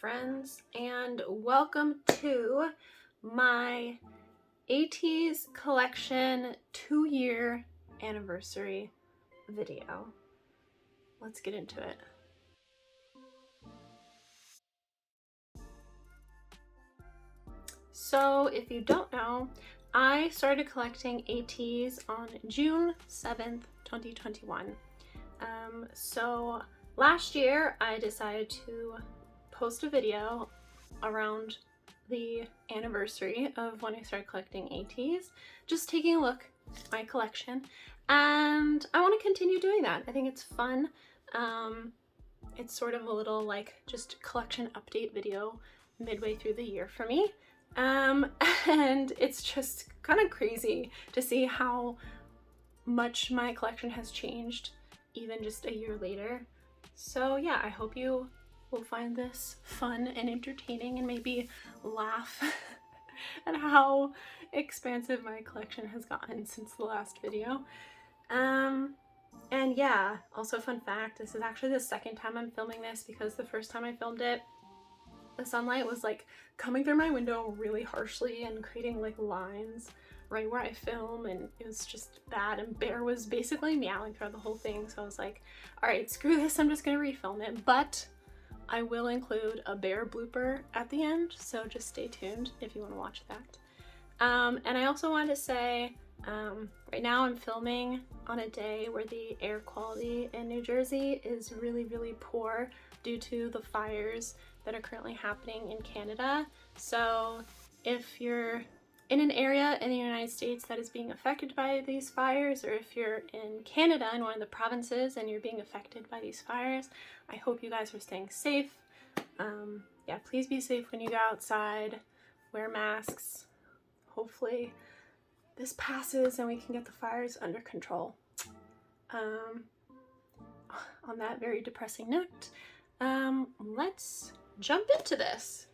friends, and welcome to my ATEEZ collection 2-year anniversary video. Let's get into it. So if you don't know, I started collecting ATEEZ on June 7th, 2021. So last year I decided to post a video around the anniversary of when I started collecting ATEEZ, just taking a look at my collection, and I want to continue doing that. I think it's fun. It's sort of a little like just collection update video midway through the year for me. And it's just kind of crazy to see how much my collection has changed even just a year later. So yeah, I hope you will find this fun and entertaining and maybe laugh at how expansive my collection has gotten since the last video. And yeah, also fun fact, this is actually the second time I'm filming this because the first time I filmed it, the sunlight was like coming through my window really harshly and creating like lines right where I film, and it was just bad, and Bear was basically meowing throughout the whole thing, so I was like, alright, screw this, I'm just gonna refilm it. But I will include a Bear blooper at the end, so just stay tuned if you want to watch that. And I also wanted to say, right now I'm filming on a day where the air quality in New Jersey is really, really poor due to the fires that are currently happening in Canada. So if you're in an area in the United States that is being affected by these fires, or if you're in Canada in one of the provinces and you're being affected by these fires, I hope you guys are staying safe. Yeah, please be safe when you go outside, wear masks. Hopefully this passes and we can get the fires under control. On that very depressing note, let's jump into this.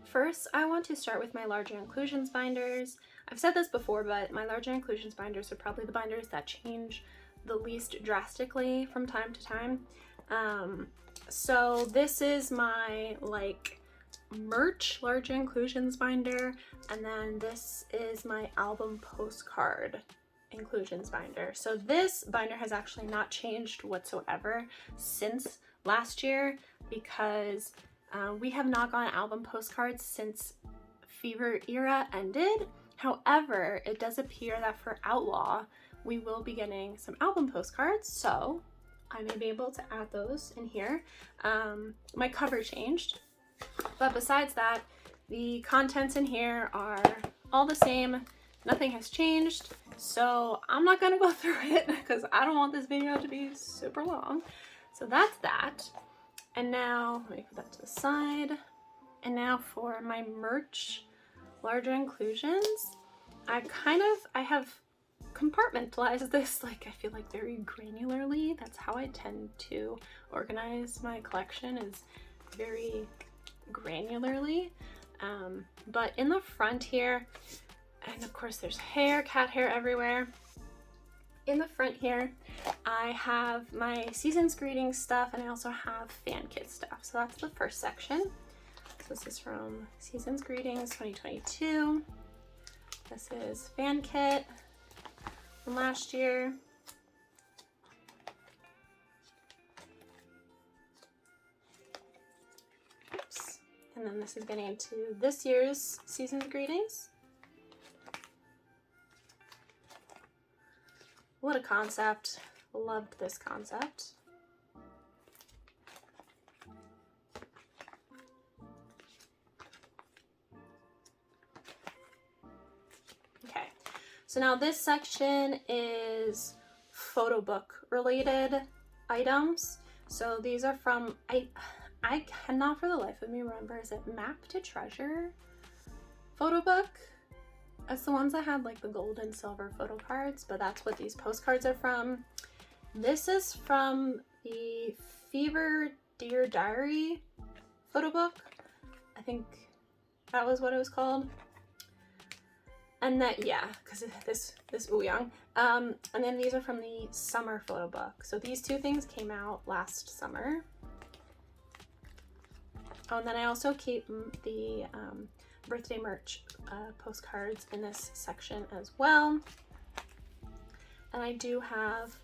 First, I want to start with my larger inclusions binders. I've said this before, but my larger inclusions binders are probably the binders that change the least drastically from time to time. So this is my like merch larger inclusions binder, and then this is my album postcard inclusions binder. So this binder has actually not changed whatsoever since last year, because we have not gotten album postcards since Fever era ended. However, it does appear that for Outlaw, we will be getting some album postcards, so I may be able to add those in here. My cover changed, but besides that, the contents in here are all the same. Nothing has changed, so I'm not gonna go through it because I don't want this video to be super long. So that's that. And now, let me put that to the side. And now for my merch larger inclusions, I have compartmentalized this, like I feel like very granularly. That's how I tend to organize my collection, is very granularly. But in the front here, and of course there's hair, cat hair everywhere. In the front here, I have my Season's Greetings stuff, and I also have fan kit stuff. So that's the first section. So this is from Season's Greetings 2022. This is fan kit from last year. Oops. And then this is getting into this year's Season's Greetings. What a concept. Loved this concept. Okay, so now this section is photo book related items. So these are from, I cannot for the life of me remember, is it Map to Treasure photo book? It's the ones that had like the gold and silver photo cards, but that's what these postcards are from. This is from the Fever Dear Diary photo book. I think that was what it was called. And that, yeah, because this Ouyang. And then these are from the summer photo book. So these two things came out last summer. Oh, and then I also keep the birthday merch postcards in this section as well. And I do have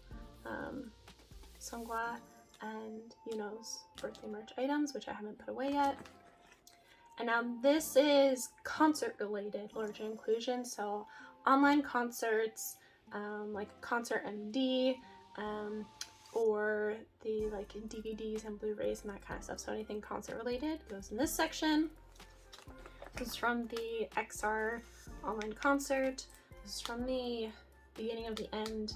Songhwa and Yuno's birthday merch items, which I haven't put away yet. And now this is concert related large inclusion, so online concerts, like Concert MD, or the like DVDs and Blu-rays and that kind of stuff. So anything concert related goes in this section. This is from the XR online concert. This is from the beginning of the end.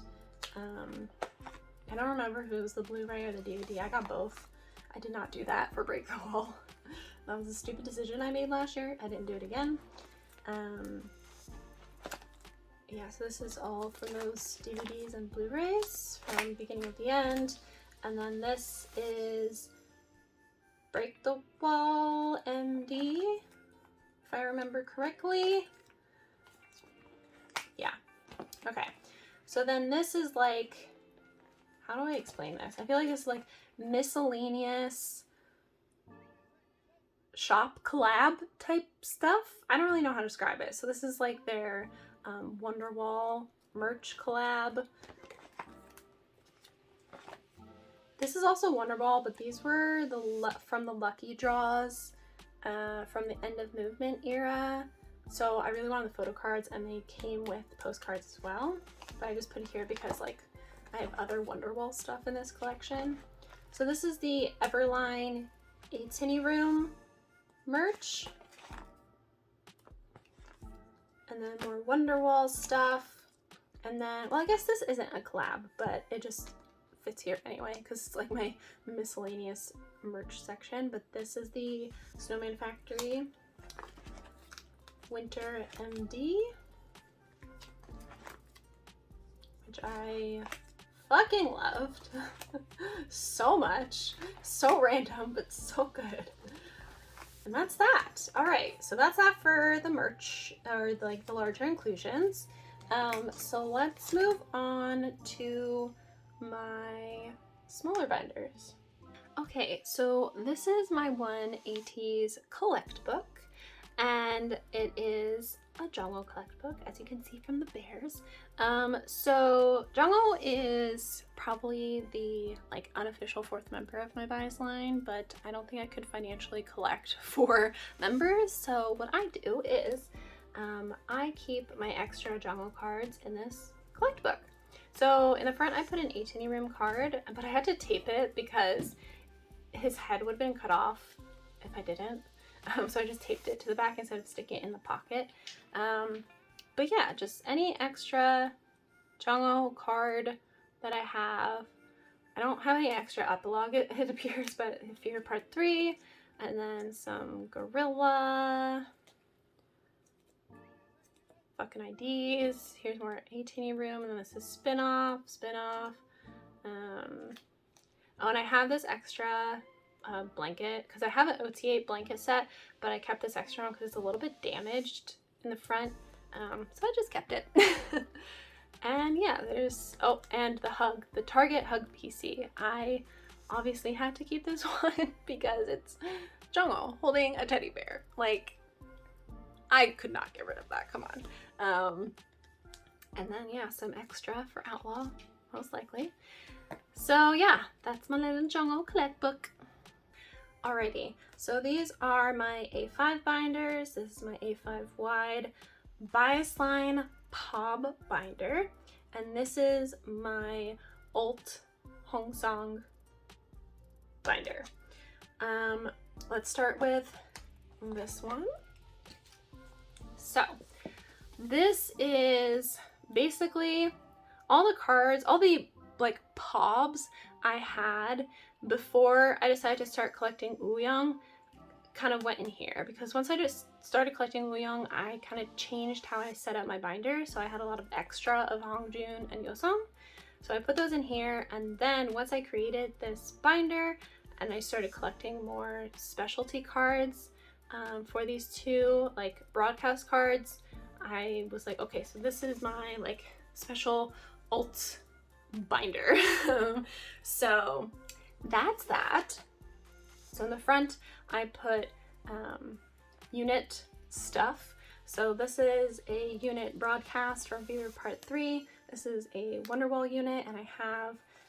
I don't remember if it was the Blu-ray or the DVD. I got both. I did not do that for Break the Wall. That was a stupid decision I made last year. I didn't do it again. Yeah, so this is all from those DVDs and Blu-rays from beginning of the end. And then this is Break the Wall MD, if I remember correctly. Yeah, okay. So then this is like, how do I explain this? I feel like it's like miscellaneous shop collab type stuff. I don't really know how to describe it. So this is like their Wonderwall merch collab. This is also Wonderwall, but these were from the lucky draws from the end of movement era. So I really wanted the photo cards, and they came with postcards as well. But I just put it here because like I have other Wonderwall stuff in this collection. So this is the Everline ATEEZ Room merch. And then more Wonderwall stuff. And then, well, I guess this isn't a collab, but it just fits here anyway because it's like my miscellaneous merch section. But this is the Snowman Factory Winter MD, which I fucking loved so much. So random, but so good. And that's that. All right, so that's that for the merch, or like the larger inclusions. So let's move on to my smaller binders. Okay, so this is my one ATEEZ collect book, and it is a Jongho collect book, as you can see from the bears. So Jongho is probably the like unofficial fourth member of my bias line, but I don't think I could financially collect 4 members. So what I do is I keep my extra Jongho cards in this collect book. So in the front I put an ATEEZ Room card, but I had to tape it because his head would have been cut off if I didn't. So I just taped it to the back instead of sticking it in the pocket. But yeah, just any extra Jongho card that I have. I don't have any extra epilogue, it appears, but Fear Part 3, and then some Gorilla, fucking IDs. Here's more ATEEZ Room, and then this is spin-off. Oh, and I have this extra blanket because I have an OT8 blanket set, but I kept this extra one because it's a little bit damaged in the front, so I just kept it. And yeah, there's, oh, and the Target Hug PC. I obviously had to keep this one because it's Jongho holding a teddy bear. Like, I could not get rid of that, come on. And then yeah, some extra for Outlaw, most likely. So yeah, that's my little Jongho collect book. Alrighty, so these are my A5 binders. This is my A5 wide bias line POB binder, and this is my alt Hongsang binder. Let's start with this one. So this is basically all the cards, all the like POBs I had before I decided to start collecting Wooyoung kind of went in here, because once I just started collecting Wooyoung, I kind of changed how I set up my binder. So I had a lot of extra of Hongjun and Yosung, so I put those in here. And then once I created this binder and I started collecting more specialty cards for these two like broadcast cards, I was like, okay, so this is my like special alt binder. So that's that. So in the front I put unit stuff. So this is a unit broadcast from Fever Part 3. This is a Wonderwall unit, and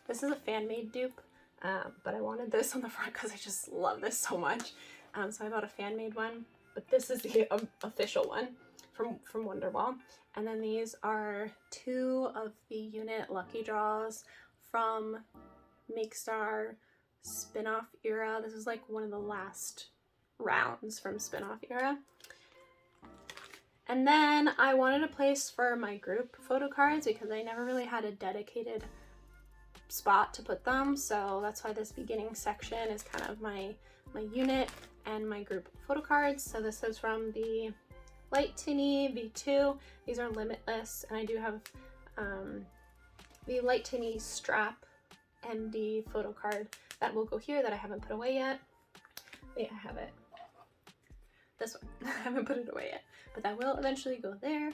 this is a fan-made dupe, but I wanted this on the front because I just love this so much. So I bought a fan-made one, but this is the official one from Wonderwall. And then these are 2 of the unit lucky draws from Makestar spin-off era. This is like one of the last rounds from spin-off era. And then I wanted a place for my group photo cards because I never really had a dedicated spot to put them, so that's why this beginning section is kind of my unit and my group photo cards. So this is from the Light Tinny V2. These are limitless, and I do have the Light Tinny Strap MD photo card that will go here that I haven't put away yet. Wait, I have it. This one. I haven't put it away yet, but that will eventually go there.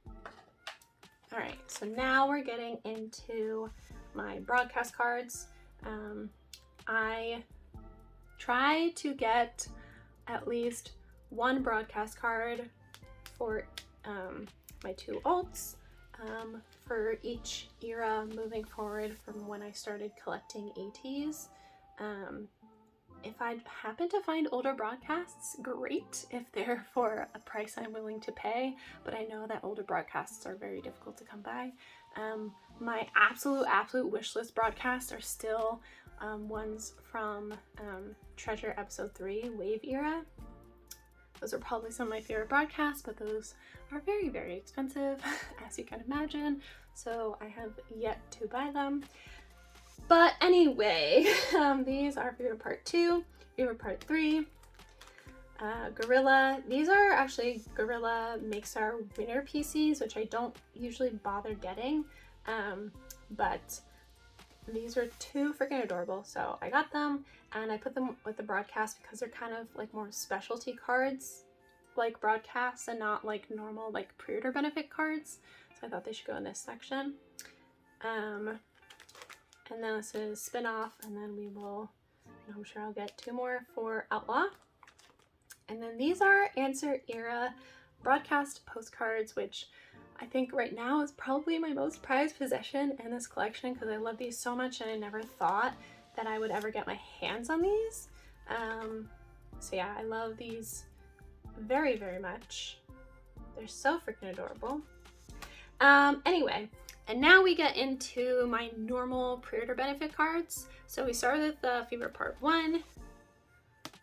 All right, so now we're getting into my broadcast cards. I try to get at least 1 broadcast card for my 2 alts for each era moving forward from when I started collecting ATEEZ. If I happen to find older broadcasts, great, if they're for a price I'm willing to pay, but I know that older broadcasts are very difficult to come by. My absolute wish list broadcasts are still ones from Treasure Episode 3 Wave era. Those are probably some of my favorite broadcasts, but those are very, very expensive, as you can imagine, so I have yet to buy them. But anyway, these are Fever Part 2, Fever Part 3, Gorilla. These are actually Gorilla Makestar winner PCs, which I don't usually bother getting, but these are too freaking adorable, so I got them, and I put them with the broadcast because they're kind of like more specialty cards, like broadcasts, and not like normal like pre-order benefit cards, so I thought they should go in this section. And then this is spin-off, and then we will, I'm sure I'll get 2 more for Outlaw. And then these are Answer era broadcast postcards, which I think right now is probably my most prized possession in this collection because I love these so much, and I never thought that I would ever get my hands on these. So yeah, I love these very, very much. They're so freaking adorable. Anyway, and now we get into my normal pre-order benefit cards. So we started with Fever Part 1,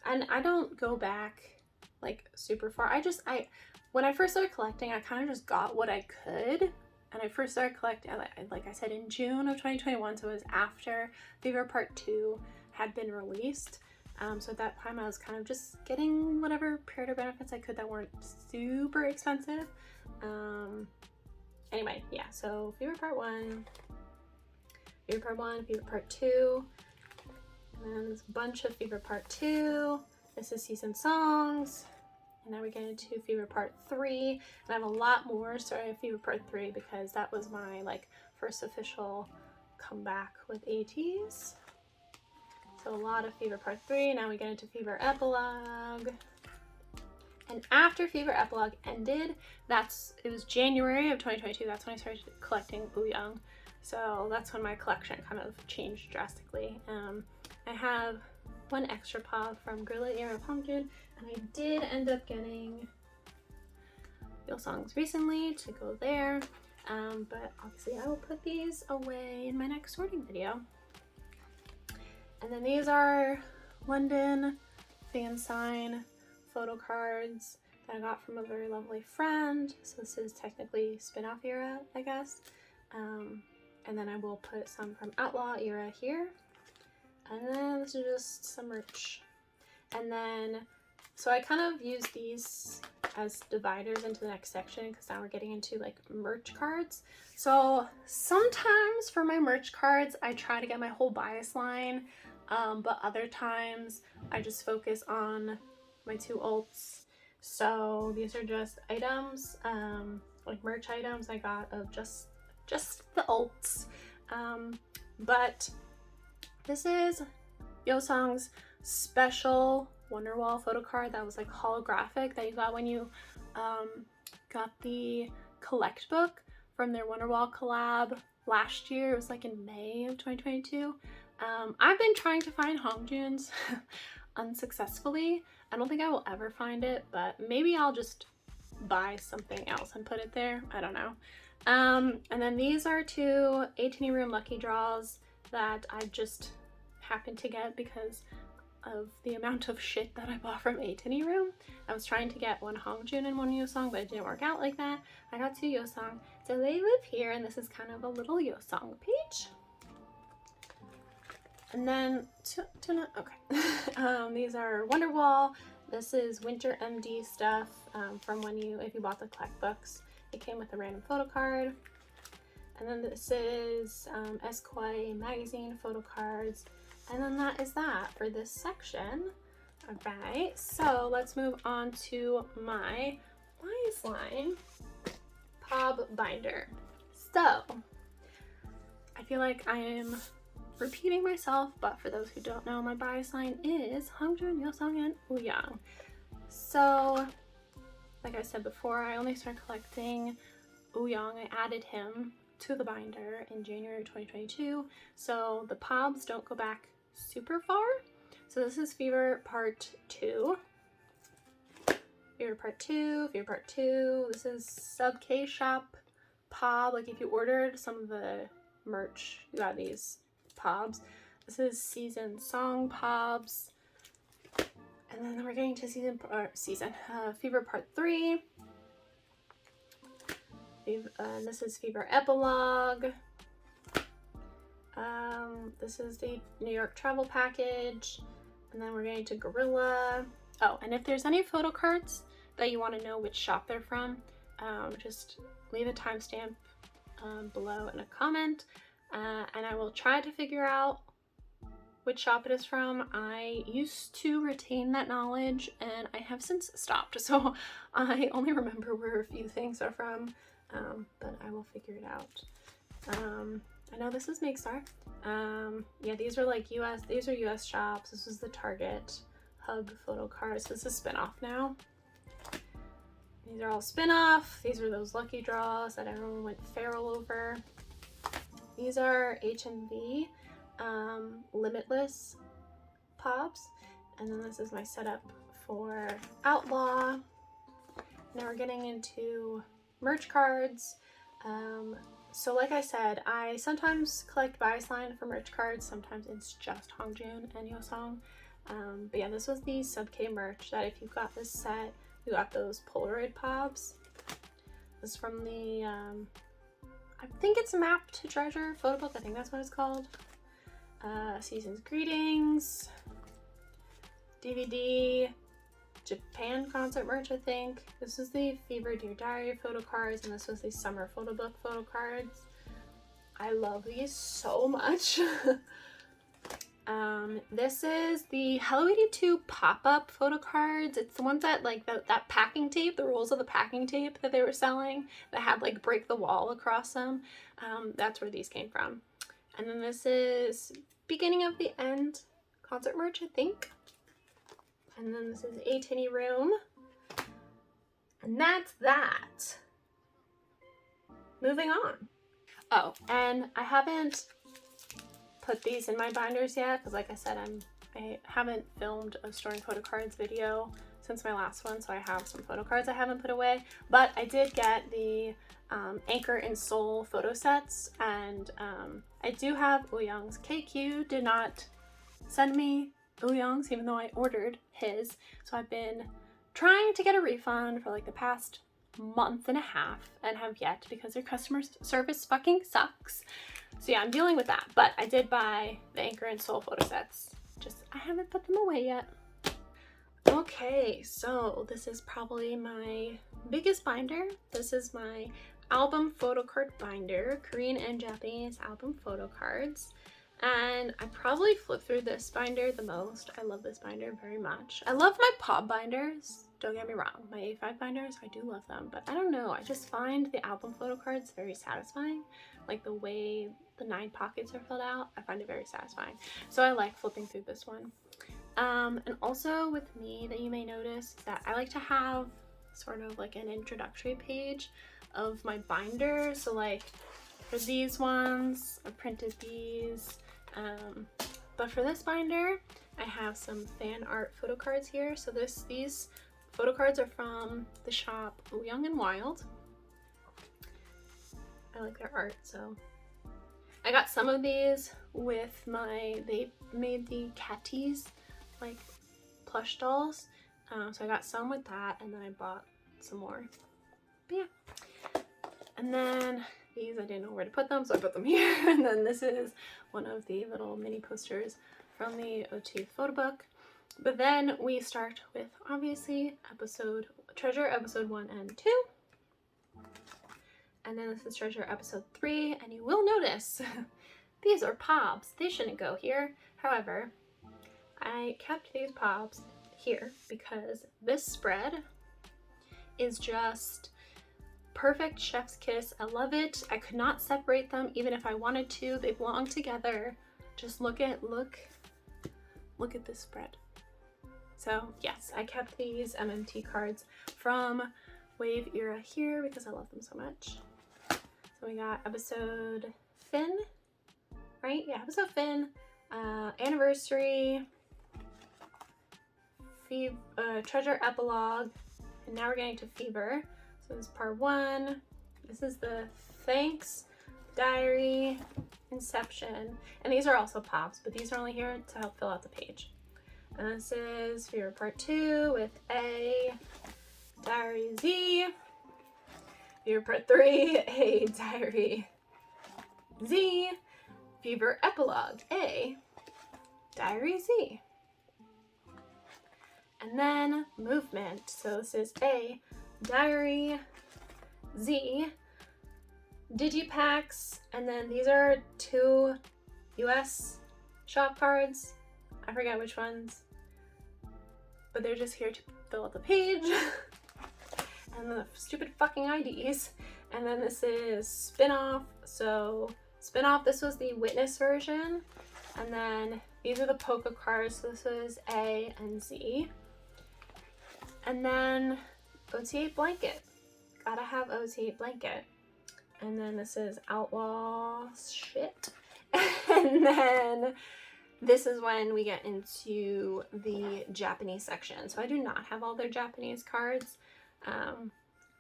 and I don't go back like super far. When I first started collecting, I kind of just got what I could, and I first started collecting, like I said, in June of 2021, so it was after Fever Part 2 had been released. So at that time I was kind of just getting whatever pre-order benefits I could that weren't super expensive. Anyway, yeah, so Fever Part 1, Fever Part 1, Fever Part 2, and then there's a bunch of Fever Part 2. This is Season Songs, and now we get into Fever Part 3, and I have a lot more starting at Fever Part 3 because that was my like first official comeback with ATEEZ. So a lot of Fever Part 3, now we get into Fever Epilogue. And after Fever Epilogue ended, it was January of 2022, that's when I started collecting Ouyang. So that's when my collection kind of changed drastically. I have 1 extra pod from Gorilla Era of Hongjun, and I did end up getting Yo Songs recently to go there. But obviously I will put these away in my next sorting video. And then these are London fan sign photo cards that I got from a very lovely friend. So this is technically spin-off era, I guess. And then I will put some from Outlaw era here. And then this is just some merch. And then, so I kind of use these as dividers into the next section because now we're getting into like merch cards. So sometimes for my merch cards, I try to get my whole bias line, but other times I just focus on my 2 alts. So these are just items, like merch items I got of just the alts. But this is Yo Song's special Wonderwall photo card that was like holographic that you got when you got the collect book from their Wonderwall collab last year. It was like in May of 2022. I've been trying to find Hongjoon's unsuccessfully. I don't think I will ever find it, but maybe I'll just buy something else and put it there. I don't know. And then these are 2 ATEEZ Room lucky draws that I just happened to get because of the amount of shit that I bought from ATEEZ Room. I was trying to get 1 Hongjoon and 1 Yeosang, but it didn't work out like that. I got 2 Yeosang. So they live here, and this is kind of a little Yeosang page. And then, okay. These are Wonderwall. This is Winter MD stuff from when if you bought the collect books. It came with a random photo card. And then this is Esquire magazine photo cards. And then that is that for this section. Alright, so let's move on to my Biesline Pob binder. So, I feel like I am repeating myself, but for those who don't know, my Biesline is Hongjoon, Yeosang, and Wooyoung. So, like I said before, I only started collecting Wooyoung. I added him to the binder in January 2022, so the Pobs don't go back super far. So this is Fever Part 2. Fever Part 2, Fever Part 2. This is Sub K Shop Pob. Like if you ordered some of the merch, you got these Pobs. This is Season Song Pobs. And then we're getting to Fever Part 3. This is Fever Epilogue. This is the New York travel package. And then we're getting to Gorilla. Oh, and if there's any photo cards that you want to know which shop they're from, just leave a timestamp below in a comment. And I will try to figure out which shop it is from. I used to retain that knowledge and I have since stopped, so I only remember where a few things are from, but I will figure it out. I know this is Makestar. Yeah, these are like US shops. This is the Target Hub photo cards. This is spin-off now. These are all spin-off. These are those lucky draws that everyone went feral over. These are HMV Limitless Pops, and then this is my setup for Outlaw. Now we're getting into merch cards. So like I said, I sometimes collect Biesline for merch cards, sometimes it's just Hongjoon and Yeosang. But yeah, this was the Sub K merch that if you got this set, you got those Polaroid Pobs. This is from the I think it's Map to Treasure photo book. I think that's what it's called. Season's Greetings, DVD, Japan concert merch, I think. This is the Fever Dear Diary photo cards, and this was the Summer photo book photo cards. I love these so much. This is the Hello 82 pop-up photo cards. It's the ones that like that packing tape, the rolls of the packing tape that they were selling that had like break the wall across them. That's where these came from. And then this is Beginning of the End concert merch, I think. And then this is ATEEZ Room. And that's that. Moving on. Oh, and I haven't put these in my binders yet because like I said, I haven't filmed a storing photo cards video since my last one, so I have some photo cards I haven't put away. But I did get the Anchor and Soul photo sets, and I do have Wooyoung's. KQ did not send me Wooyoung's even though I ordered his, so I've been trying to get a refund for like the past month and a half and have yet because their customer service fucking sucks. So yeah, I'm dealing with that, but I did buy the Anchor and Soul photo sets. Just I haven't put them away yet. Okay, so this is probably my biggest binder. This is my album photo card binder, Korean and Japanese album photo cards. And I probably flip through this binder the most. I love this binder very much. I love my Pob binders, don't get me wrong. My A5 binders, I do love them, but I don't know. I just find the album photo cards very satisfying. Like the way the 9 pockets are filled out, I find it very satisfying. So I like flipping through this one. And also with me that you may notice that I like to have sort of like an introductory page of my binder. So like for these ones, I printed these. But for this binder, I have some fan art photo cards here. So these photo cards are from the shop Young and Wild. I like their art, so I got some of these with they made the ATEEZ like plush dolls. So I got some with that, and then I bought some more. But yeah. And then these, I didn't know where to put them, so I put them here. And then this is one of the little mini posters from the ATEEZ photo book. But then we start with, obviously, Treasure episode 1 and 2. And then this is Treasure episode 3, and you will notice these are pobs. They shouldn't go here. However, I kept these pobs here because this spread is just perfect chef's kiss. I love it. I could not separate them even if I wanted to. They belong together. Just look at this spread. So yes, I kept these MMT cards from Wave era here because I love them so much. So we got episode Finn, right? Yeah, episode Finn, anniversary, treasure epilogue, and now we're getting to Fever. So this is part 1. This is the thanks, diary, inception, and these are also pops, but these are only here to help fill out the page. And this is Fever part 2 with A, diary Z. Fever part 3, A, diary Z. Fever epilogue, A, diary Z. And then movement. So this is A, diary Z, digipacks, and then these are 2 US shop cards. I forget which ones, but they're just here to fill out the page. And the stupid fucking IDs. And then this is spin-off. So spin-off, this was the witness version. And then these are the Poca cards. So this is A and Z. And then OT8 blanket. Gotta have OT8 blanket. And then this is outlaw shit. And then this is when we get into the Japanese section. So I do not have all their Japanese cards.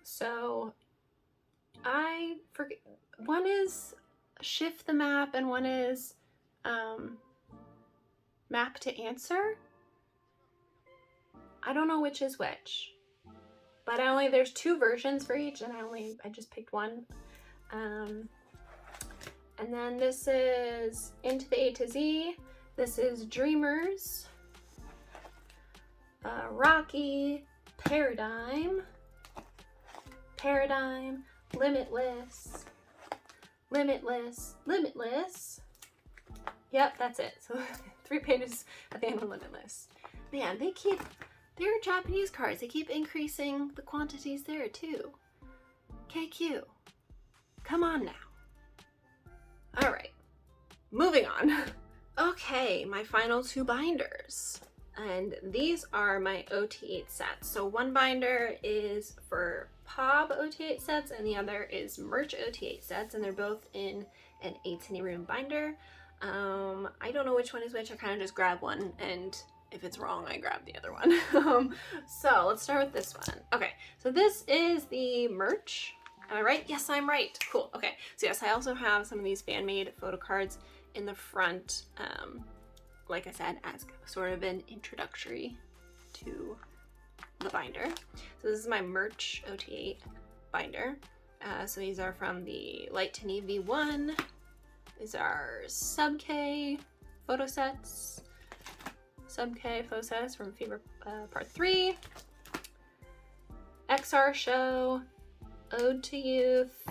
So I forget, one is shift the map and one is map to answer. I don't know which is which, but there's 2 versions for each, and I just picked one. And then this is Into the A to Z. This is Dreamers, Rocky, Paradigm, Limitless, Limitless. Yep, that's it. So 3 pages at the end of Limitless. Man, they're Japanese cards. They keep increasing the quantities there too. KQ, come on now. All right, moving on. Okay, my final 2 binders. And these are my OT8 sets. So one binder is for POB OT8 sets and the other is merch OT8 sets, and they're both in an 8 room binder. I don't know which one is which. I kind of just grab one, and if it's wrong, I grab the other one. So let's start with this one. Okay, so this is the merch. Am I right? Yes, I'm right. Cool. Okay, so yes, I also have some of these fan-made photo cards in the front, like I said, as sort of an introductory to the binder. So this is my merch OT8 binder. So these are from the Light to Navy V1. These are Sub K photo sets. Sub K photo sets from Fever Part 3. XR Show. Ode to Youth.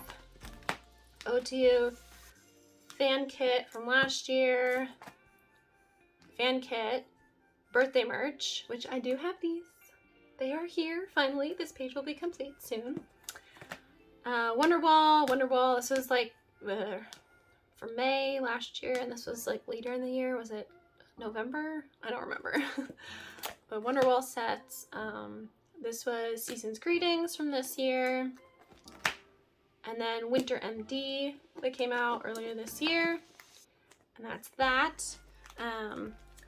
Fan kit from last year. Fan kit. Birthday merch, which I do have these. They are here, finally. This page will be complete soon. Wonderwall. This was like for May last year, and this was like later in the year. Was it November? I don't remember. The Wonderwall sets. This was Season's Greetings from this year. And then Winter MD that came out earlier this year. And that's that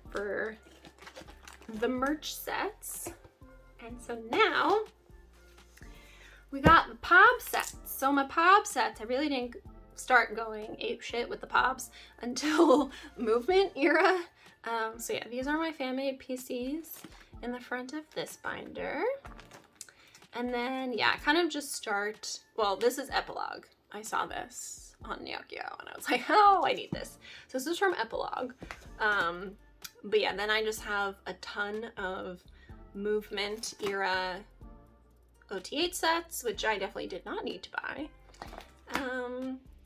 for the merch sets. And so now we got the Pop sets. So my Pop sets, I really didn't start going ape shit with the Pops until Movement era. So yeah, these are my fan-made PCs in the front of this binder. And then, yeah, I kind of just start, well, this is Epilogue. I saw this on Nyakio and I was like, oh, I need this. So this is from Epilogue. But yeah, then I just have a ton of Movement era OT8 sets, which I definitely did not need to buy.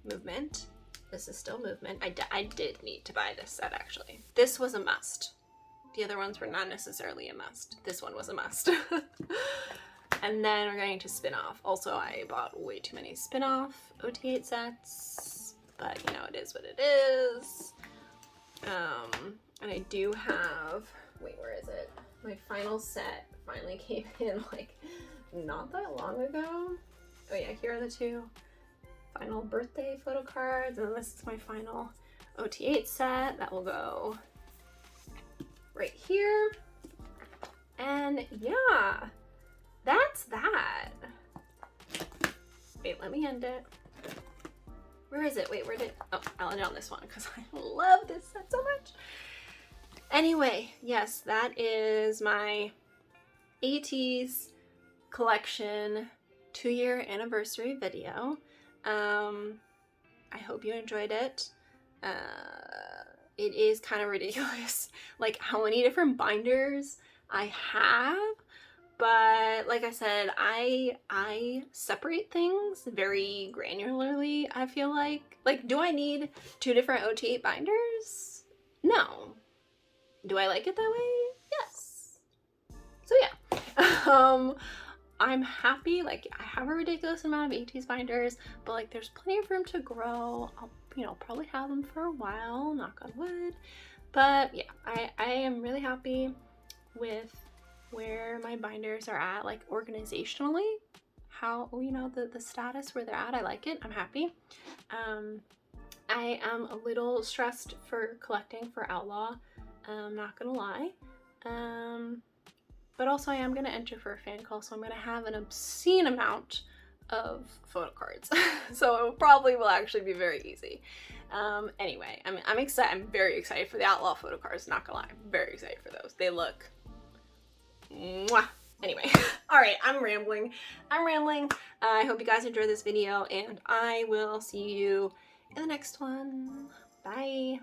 Movement. This is still Movement. I did need to buy this set, actually. This was a must. The other ones were not necessarily a must. This one was a must. And then we're getting to spin-off. Also, I bought way too many spin-off OT8 sets, but you know, it is what it is. And I do have, wait, where is it? My final set finally came in like not that long ago. Oh yeah, here are the two final birthday photo cards, and this is my final OT8 set that will go right here. And yeah, that's that. Wait, let me end it. Where is it? Wait, where did, oh, I'll end it on this one because I love this set so much. Anyway, yes, that is my ATEEZ collection 2-year anniversary video. I hope you enjoyed it. It is kind of ridiculous, like how many different binders I have, but like I said, I separate things very granularly. I feel like, do I need 2 different OT8 binders? No. Do I like it that way? Yes. So yeah. I'm happy, like I have a ridiculous amount of ATEEZ binders, but like there's plenty of room to grow. I'll, you know, probably have them for a while, knock on wood. But yeah, I am really happy with where my binders are at, like organizationally, how, you know, the status where they're at. I like it, I'm happy. I am a little stressed for collecting for Outlaw, I'm not gonna lie. But also I am going to enter for a fan call, so I'm going to have an obscene amount of photo cards. So it probably will actually be very easy. Anyway, I'm excited. I'm very excited for the Outlaw photo cards, not gonna lie. I'm very excited for those. They look mwah. Anyway, all right, I'm rambling. I hope you guys enjoyed this video, and I will see you in the next one. Bye.